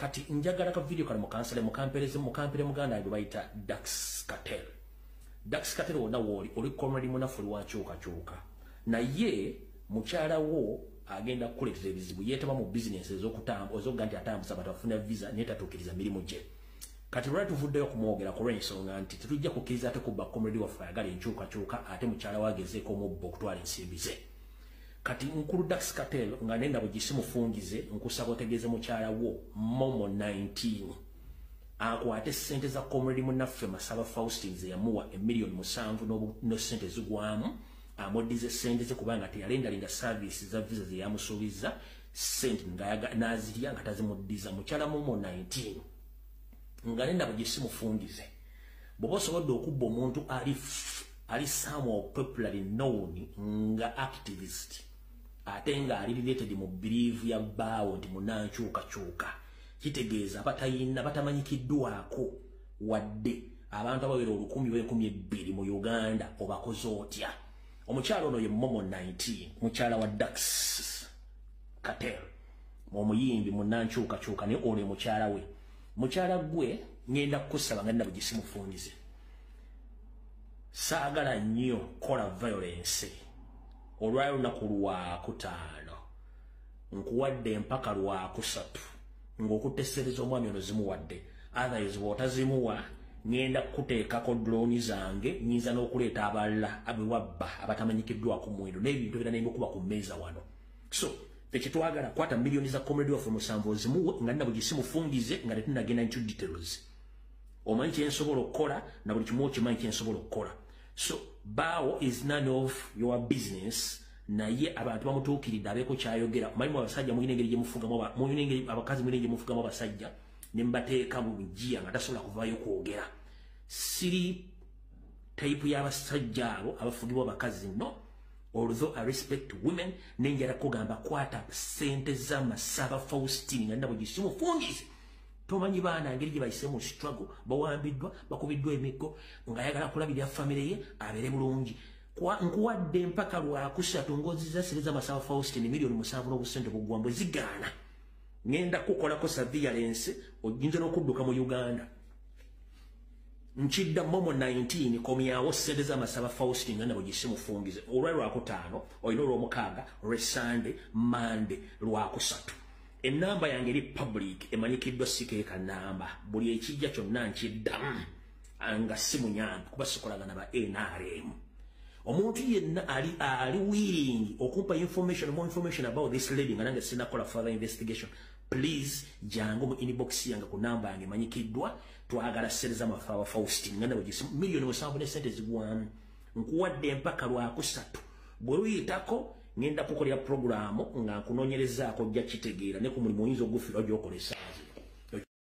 kati njagala ka video kali mukansale mukampere muganda ndo bayita Dax Cartel. Dax Cartel wona woli oli comrade munafu wachuka na ye mukyala wo agenda kuletera ebizibu yetaba mu business ezokutamba ozoganti atambuza batafuna visa netatukiriza mirimu je kati lwa tuvuddeyo kumwogera ku ensonga nti tetujja kukkiriza ate kubba comrade waffe ayagala enkyukakyuka ate mukyala wagezeeko omubba okutwala ensimbi ze kati nkulu Dax Cartel nga nenda bugisimufungize nkusaba otegeeze mukyala wo Momo 19 akwate sente za comrade munaffe Masaba Faustin ze yamuwa $1,700,000 no sente zigwamu amodize sente ze kubanga teyalendalinda services za visa ze yamusuubiza sente ngayaga nazirya nga tazimudiza mukyala Momo 19 nga nenda bugisimufungize bobo sobodde okubba omuntu ali somewhat popularly known nga activist ate nga ali related mu belief ya bawo ndi munankyukakyuka kitegeeza abatayina batamanyikiddwako wadde abantu abawera 10,000 mu Uganda obakoze otya omukyalo ono ye Momo 19 mukyala wa Dax Cartel omuyimbi munankyukakyuka ne ole mukyala we mukyala gwe ngenda kukusaba nga nabwe gisimufungize saagala nnyo kola violence olwayo lunaku lwakutaano nkuwadde mpaka lwakusatu ng'okutessereza omwami ono zimuwadde otherwise bw'otazimuwa ngenda kuteekako drone zange nyinza n'okuleeta abalala abewabba abatamanyikiddwako muwendo n'ebintu ebira n'ebikuba ku mmeeza wano so tekitwagala kwata milioni za comrade waffe 7 ozimuwe nga nina bwe gisimufungize nga tetunagenda into details omanyi kyensobola okukola na buli kimu okimanyi kyensobola okukola so bawo is none of your business naye abantu bamutuukiridde abeeko kyayogera omanyi abasajja muyina engeri gyemufugamu muyina engeri abakazi muyina engeri gyemufugamu abasajja ne mbateeka mu bujiya nga tasobola kuvaayo kwogera siri type y'abasajja abo abafugibwa abakazi no although I respect women nenjala kugamba kwata sente za Masaba Faustin nga nabo gisimufungize tomanyi baana ngeri gye bayise mu struggle bawambiddwa bakubiddwa emiggo nga yagala kulabirira family ye abere bulungi nkuwadde mpaka lwakusatu ngoziza sente za Masaba Faustin $7,000,000 kugwambwe zigaana ngenda kukolako surveillance ojinza n'okudduka mu Uganda nchidda Momo 19 komyawo sente za Masaba Faustin nga nabo gisimufungize olwa lwakutaano olina olw'omukaaga Sunday Monday lwakusatu enamba yange eri public emanyikiddwa sikeeka namba buli ekijja kyonna nkiddamu nga simunyambi kuba sikolagana ba NRM omuntu yenna ali willing okumpa more information about this lady nga nange sinakola further investigation please jangu mu inbox yange ku namba yange emanyikiddwa twagala sente za Masaba Faustin nga nabo gisimu $1,700,000 sente zigwamu nkuwadde mpaka lwakusatu bwe luyitako ngenda kukolera programu nga nkunoonyerezaako ojja kitegeera ne ku mulimu oyinza ogufira gy'okolesa